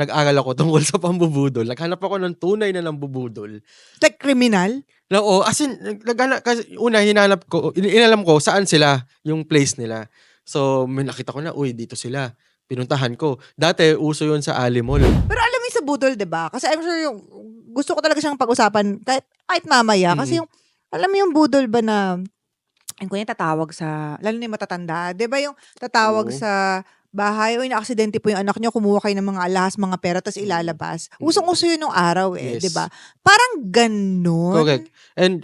nag-aral ako tungkol sa pambubudol. Naghanap ako ng tunay na nambubudol. Like criminal? Na oo, as in kasi una hinanap ko, inalam ko saan sila, yung place nila. So, may nakita ko na, uy, dito sila. Pinuntahan ko. Dati, uso yun sa Ali Mall. Pero alam mo yung sa budol, 'di ba? Kasi I'm sure yung gusto ko talaga siyang pag-usapan kahit mamaya kasi yung alam mo yung budol ba na yung tatawag sa lalo na yung matatanda, 'di ba yung tatawag Oo. sa bahay, "Uy, naaksidente po yung anak niyo, kumuha kayo ng mga alahas, mga pera, tas ilalabas." Usong-uso yun nung araw eh, 'di Yes. ba? Parang ganun. Correct. And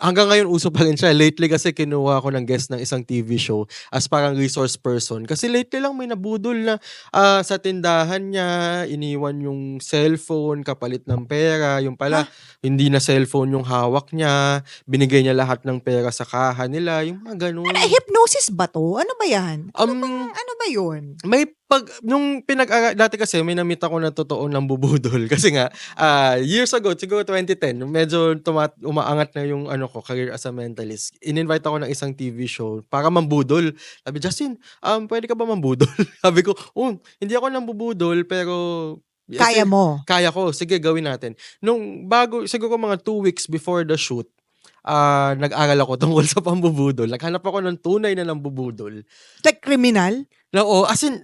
hanggang ngayon uso pa rin siya. Lately kasi kinuha ko ng guest ng isang TV show as parang resource person. Kasi lately lang may nabudol na sa tindahan niya, iniwan yung cellphone kapalit ng pera. Yung pala, hindi na cellphone yung hawak niya. Binigay niya lahat ng pera sa kaha nila. Yung mga ganun. Hypnosis ba to? Ano ba yan? Um, Ano ba yun? May nung dati kasi may na-meet ako na totoong nambubudol kasi nga years ago, siguro 2010, medyo umaangat na yung career as a mentalist. In-invite ako ng isang TV show para mambudol. Sabi, "Justin, pwede ka ba mambudol?" Sabi ko, "Oh, hindi ako nambubudol pero Kaya mo? kaya ko. Sige, gawin natin." Nung siguro mga 2 weeks before the shoot, nag-aral ako tungkol sa pambubudol. Naghanap ako ng tunay na nambubudol. Like criminal? Oo, as in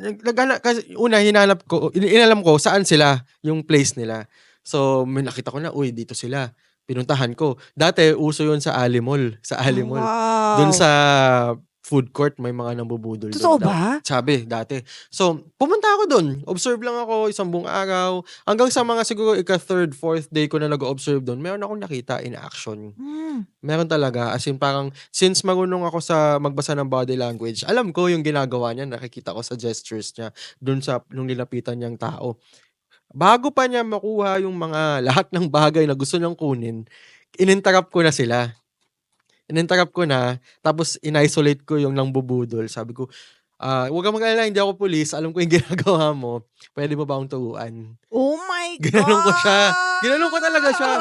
kasi una hinanap ko, inalam ko saan sila, yung place nila. So, may nakita ko na, uy, dito sila. Pinuntahan ko. Dati uso yun sa Ali Mall, Dun Wow. sa food court may mga nambubudol Totoo dun. ba? Sabi dati. So, pumunta ako dun. Observe lang ako isang buong araw. Hanggang sa mga siguro ika-3rd, 4th day ko na nag-o-observe dun, meron akong nakita in action. Meron talaga. As in parang since marunong ako sa magbasa ng body language, alam ko yung ginagawa niya, nakikita ko sa gestures niya nung nilapitan niyang tao. Bago pa niya makuha yung mga lahat ng bagay na gusto niyang kunin, in-interrupt ko na sila. In-interrupt ko na, tapos in-isolate ko yung nangbubudol. Sabi ko, "Huwag kang mag-alala, hindi ako pulis. Alam ko yung ginagawa mo. Pwede mo ba akong turuan?" Oh my God! Ginanon ko siya. Ginanon ko talaga siya.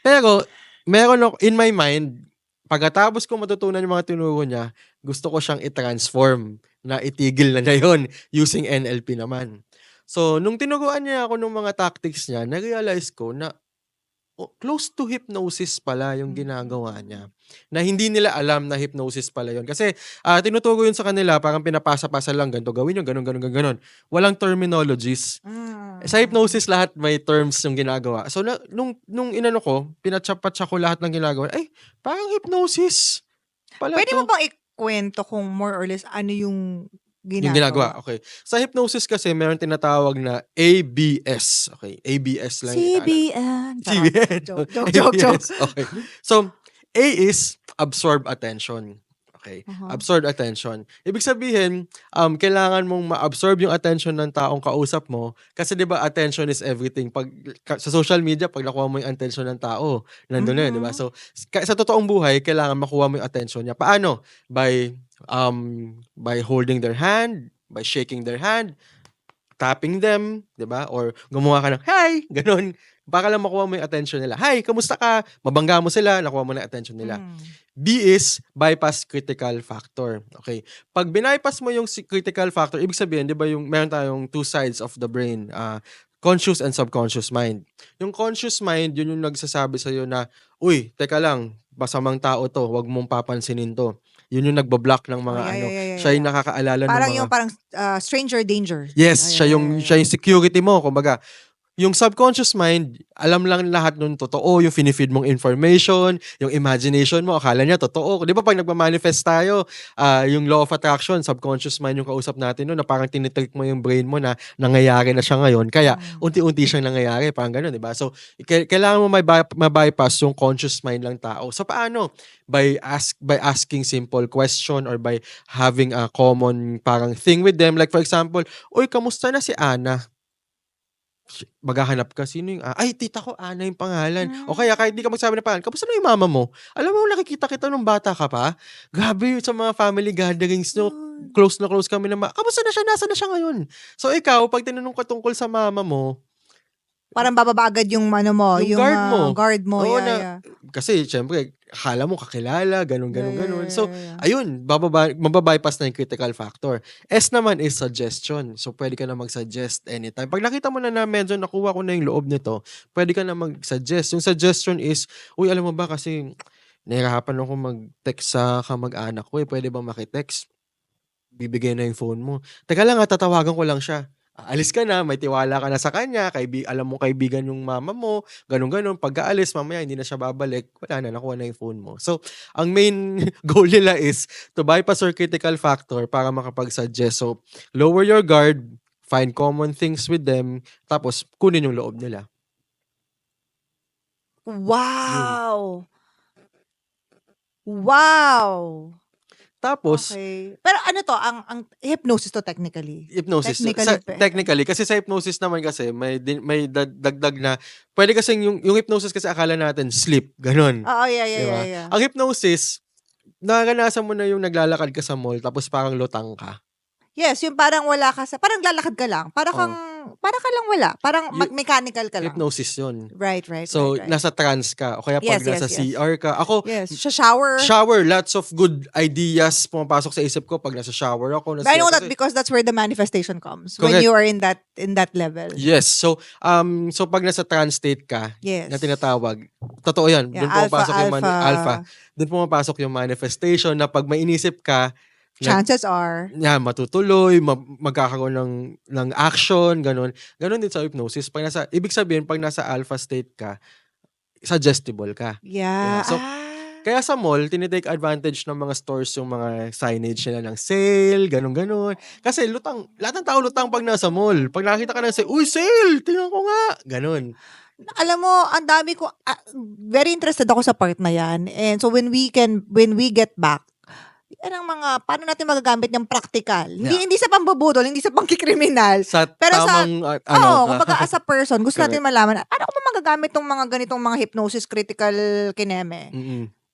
Pero, meron ako, in my mind, pagkatapos ko matutunan yung mga tinuro niya, gusto ko siyang i-transform na itigil na niya yun using NLP naman. So, nung tinuruan niya ako ng mga tactics niya, na-realize ko na close to hypnosis pala yung ginagawa niya. Na hindi nila alam na hypnosis pala yun. Kasi tinuturo yun sa kanila, parang pinapasa-pasa lang, ganito gawin yung ganon. Walang terminologies. Sa hypnosis, lahat may terms yung ginagawa. So, nung inano ko, pinatsa-patsa ko lahat ng ginagawa, ay, parang hypnosis pala Pwede to. mo bang ikwento kung more or less ano yung Yung ginagawa, okay. Sa hypnosis kasi, meron tinatawag na ABS. Okay, ABS lang. CBN. CBN. Joke. ABS, okay. So, A is absorb attention. Okay. Absorb attention. Ibig sabihin, kailangan mong ma-absorb yung attention ng taong kausap mo kasi 'di ba attention is everything. Pag sa social media, pag nakuha mo yung attention ng tao, nandun na yun, 'di ba? So, sa totoong buhay, kailangan makuha mo yung attention niya. Paano? By holding their hand, by shaking their hand, tapping them, 'di ba? Or gumawa ka ng, "Hi!" Gano'n. Para lang makuha mo yung attention nila. "Hi, kamusta ka?" Mabangga mo sila, nakuha mo na yung attention nila. B is bypass critical factor. Okay. Pag bypass mo yung critical factor, ibig sabihin, 'di ba, yung meron tayong two sides of the brain, conscious and subconscious mind. Yung conscious mind, yun yung nagsasabi sa na, "Uy, teka lang, masamang tao 'to, 'wag mong papansinin 'to." Yun yung nagbo-block ng mga siya yung nakakaalala ng Parang mga yung stranger danger. Yes, siya yung security mo, kumbaga. Yung subconscious mind, alam lang lahat nung totoo, yung fini-feed mong information, yung imagination mo, akala niya totoo. 'Di ba pag nagma-manifest tayo, yung law of attraction, subconscious mind yung kausap natin na parang tinitrick mo yung brain mo na nangyayari na siya ngayon. Kaya unti-unti siyang nangyayari, parang gano'n, 'di ba? So, kailangan mo ma-bypass yung conscious mind lang tao. So, paano? By asking simple question or by having a common parang thing with them. Like for example, "Uy, kamusta na si Ana?" Maghahanap ka, sino yung ay, tita ko Ana yung pangalan. O kaya kahit di ka magsabi ng pangalan, "Kamusta na yung mama mo? Alam mo, nakikita kita nung bata ka pa." Grabe sa mga family gatherings no, close na close kami na "Kamusta na siya? Nasaan na siya ngayon?" So ikaw, pag tinanong ka tungkol sa mama mo, parang bababa agad yung ano mo, Yung guard mo. guard mo. Oo Yeah. kasi syempre, akala mo kakilala, ganun. So, Yeah. ayun, mababypass na yung critical factor. S naman is suggestion. So, pwede ka na mag-suggest anytime. Pag nakita mo na medyo nakuha ko na yung loob nito, pwede ka na mag-suggest. Yung suggestion is, uy, alam mo ba kasi nahihirapan ako mag-text sa kamag-anak ko pwede ba makitext? Bibigay na yung phone mo. Teka lang tatawagan ko lang siya. Aalis ka na, may tiwala ka na sa kanya, alam mo kaibigan yung mama mo, ganun-ganun. Pagkaalis, mamaya hindi na siya babalik, wala na, nakuha na yung phone mo. So, ang main goal nila is to bypass your critical factor para makapag-suggest. So, lower your guard, find common things with them, tapos kunin yung loob nila. Wow! Wow! Tapos, Okay. Pero ano to, ang hypnosis to technically? hypnosis. Technically, Technically, kasi sa hypnosis naman kasi, may dagdag na, pwede kasi yung hypnosis kasi akala natin sleep, ganun. Oo, Di ba? yeah. Ang hypnosis, naranasan mo na yung naglalakad ka sa mall tapos parang lutang ka. Yes, yung parang wala ka parang lalakad ka lang. Para ka lang wala. Parang mechanical ka lang. Hypnosis yun. Right. So, right. nasa trance ka. O kaya pag Yes, nasa yes. CR ka. Ako, Yes, sa shower. lots of good ideas pumapasok sa isip ko pag nasa shower ako. I know that because that's where the manifestation comes. Correct. When you are in that level. Yes. So, pag nasa trance state ka, Yes. na tinatawag, totoo yan. Yeah, Doon pumapasok yung alpha. Doon pumapasok yung manifestation na pag may inisip ka, Chances are. matutuloy, magkakaroon ng action, ganun. Ganun din sa hypnosis. Ibig sabihin, pag nasa alpha state ka, suggestible ka. Yeah. So, kaya sa mall, tinitake advantage ng mga stores yung mga signage nila ng sale, ganun. Kasi lahat ng tao lutang pag nasa mall. Pag nakita ka ng sale, uy, sale! Tingnan ko nga! Ganun. Alam mo, ang dami ko, very interested ako sa part na yan. And so when we get back, yan ang mga, paano natin magagamit yung practical. Hindi sa pambubudol, hindi sa pangkikriminal. Pero kumbaga as a person, gusto natin malaman, ano ko magagamit tong mga ganitong mga hypnosis, critical kineme.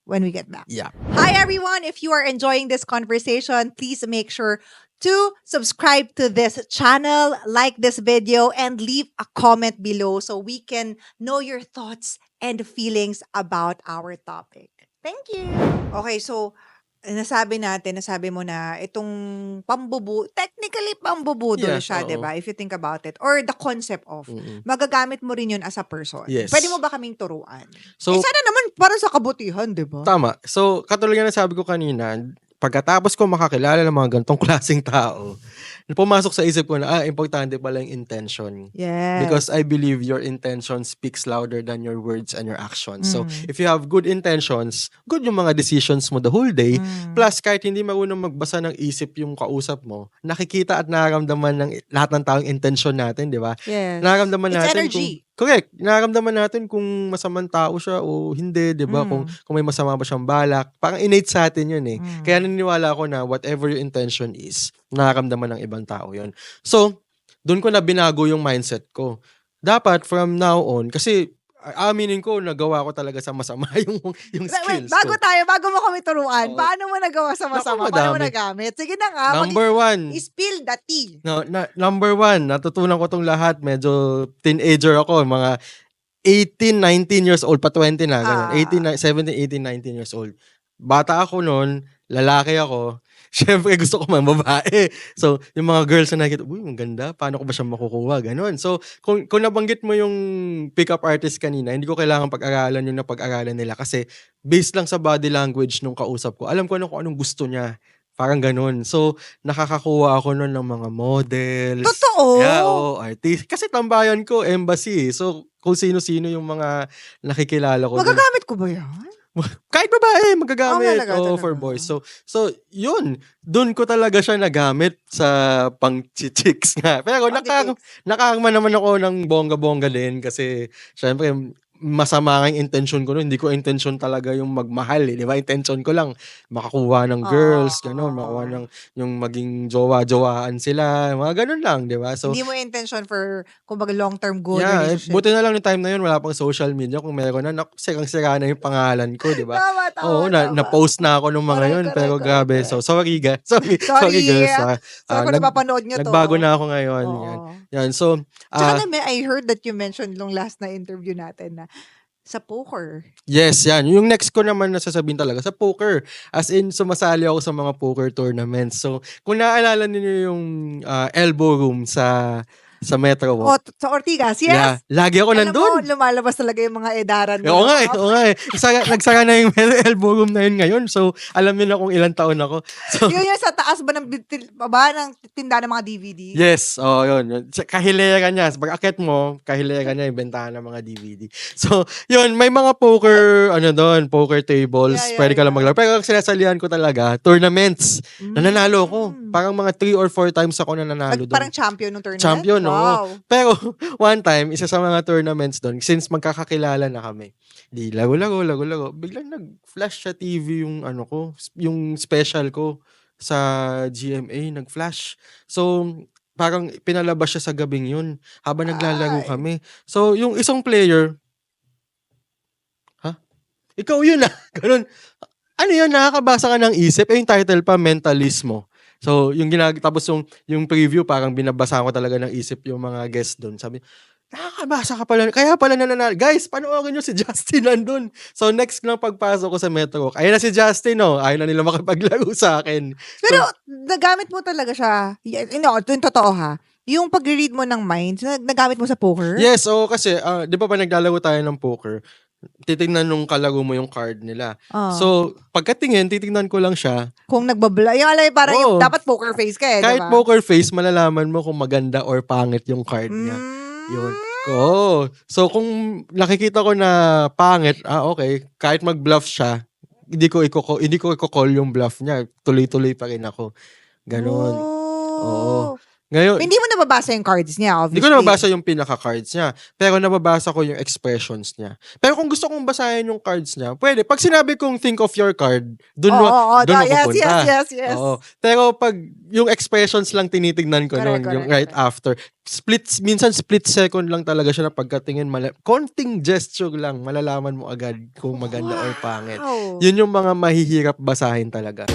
When we get back. Yeah. Hi everyone, if you are enjoying this conversation, please make sure to subscribe to this channel, like this video, and leave a comment below so we can know your thoughts and feelings about our topic. Thank you! Okay, so nasabi mo na itong technically pambubudol siya, oo. diba? If you think about it. Or the concept of, magagamit mo rin yun as a person. Yes. Pwede mo ba kaming turuan? So, sana naman para sa kabutihan, diba? Tama. So, katulad nga sabi ko kanina, pagkatapos ko makakilala ng mga ganitong klaseng tao, pumasok sa isip ko na, importante pala yung intention. Yes. Because I believe your intention speaks louder than your words and your actions. So, if you have good intentions, good yung mga decisions mo the whole day, plus kahit hindi marunong magbasa ng isip yung kausap mo, nakikita at nararamdaman ng lahat ng taong intention natin, di ba? Yes. Nararamdaman It's natin energy. Correct. Nararamdaman natin kung masamang tao siya o hindi, di ba? Kung may masama ba siyang balak. Parang innate sa atin yun eh. Kaya naniniwala ako na whatever your intention is, nararamdaman ng ibang tao yun. So, doon ko na binago yung mindset ko. Dapat from now on, kasi aminin ko, nagawa ko talaga sa masama yung skills ko. Bago mo kami turuan, paano mo nagawa sa masama? Paano mo nagamit? Sige na nga. Number one. Spill the tea. Number one, natutunan ko tong lahat. Medyo teenager ako, mga 18, 19 years old, pa 20 na. Ganun. 17, 18, 19 years old. Bata ako noon, lalaki ako. Siyempre, gusto ko man babae. So, yung mga girls na nakikita, uy, ang ganda, paano ko ba siya makukuha? Ganon. So, kung nabanggit mo yung pick-up artist kanina, hindi ko kailangan pag-aralan yung napag-aralan nila kasi based lang sa body language nung kausap ko, alam ko kung anong gusto niya. Parang ganon. So, nakakakuha ako nun ng mga models. Totoo? Yeah, artist. Kasi tambayan ko, embassy. So, kung sino-sino yung mga nakikilala ko. Magagamit ko ba yan? Kahit babae, magagamit. Talaga. For boys. So, yun. Doon ko talaga siya nagamit sa pang-chicks nga. Pero nakakama naman ako ng bongga-bongga din kasi, syempre, masama nga yung intention ko nun. Hindi ko intention talaga yung magmahal, eh, 'di ba? Intention ko lang makakuha ng girls, gano'n, makuha ng Oh. yung maging jowa-jowaan sila, mga gano'n lang, 'di ba? So Hindi mo intention for kumbaga long-term goal yeah, relationship. buti na lang nung time na yun wala pang social media. Kung meron na, naku, sirang-sira na yung pangalan ko, 'di ba? Tama, Oo, tama, tama. na-post na ako nung mga Correct, yun, correct, pero correct, grabe. So, correct. sorry sorry Sorry. girls, Sorry kung napapanood nyo to. nagbago na ako ngayon, yan. Oo. Yan, so, Tsaka I heard that you mentioned nung last na interview natin na sa poker. yes, yan. Yung next ko naman na sasabihin talaga sa poker. As in, sumasali ako sa mga poker tournaments. So, kung naaalala niyo yung elbow room sa Metro O, Walk. sa Ortigas, Yeah, yes! lagi ako Alam mo, nandun. lumalabas talaga yung mga edaran mo. Oo no? nga eh, oo nga eh. Nagsara na yung elbow room na yun ngayon. So, alam niyo na kung ilang taon ako. So, Yun yung sa taas ba ng baba ng tinda ng mga DVD? yes, yun. Kahilera niya. Pag akit mo, kahilera niya yung bentahan ng mga DVD. So, yun, may mga poker, poker tables. Yeah, yeah, Pwede ka lang yeah. maglaro. Pero ang sinasalihan ko talaga, tournaments. Nananalo ko. Mm. Parang mga 3 or 4 times ako nananalo doon. Parang champion ng tournament? Champion, oo. Wow. Pero, one time, isa sa mga tournaments doon, since magkakakilala na kami, di lago-lago, biglang nag-flash sa TV yung yung special ko sa GMA, nag-flash. So, parang pinalabas siya sa gabing yun habang naglalaro Ay. kami. So, yung isang player, ikaw yun ganun. Ano yun, nakakabasa ka ng isip, yung title pa, Mentalismo. So, tapos yung preview, parang binabasa ko talaga ng isip yung mga guest doon. Sabi, nakakabasa ka pala. Kaya pala nananalo. Guys, panoorin nyo si Justin nandun. So, next na pagpasok ko sa Metro, ayun na si Justin, Ayaw na nila makipaglaro sa akin. Pero, nagamit mo talaga siya. Yung totoo ha. Yung pag-read mo ng minds, nagamit mo sa poker? Yes, kasi, di ba naglalaro tayo ng poker, titignan nung kalaro mo yung card nila. Ah. So, pagkatingin, titignan ko lang siya. Kung nagbabla. Yung alay, parang yung Oo. dapat poker face ka Kahit diba? poker face, malalaman mo kung maganda or pangit yung card niya. Yun. Oo. So, kung nakikita ko na pangit, okay. Kahit mag-bluff siya, hindi ko i-call yung bluff niya. Tuloy-tuloy pa rin ako. Ganon. Oo. Ngayon, Hindi mo nababasa yung cards niya, obviously. hindi ko nababasa yung pinaka-cards niya. Pero nababasa ko yung expressions niya. Pero kung gusto kong basahin yung cards niya, pwede. Pag sinabi kong think of your card, dun ako pupunta. Yes. Oo. Pero pag yung expressions lang tinitignan ko Correct, nun, yung correct, right after, minsan split second lang talaga siya na pagkatingin, konting gesture lang, malalaman mo agad kung maganda or pangit. Wow. Yun yung mga mahihirap basahin talaga.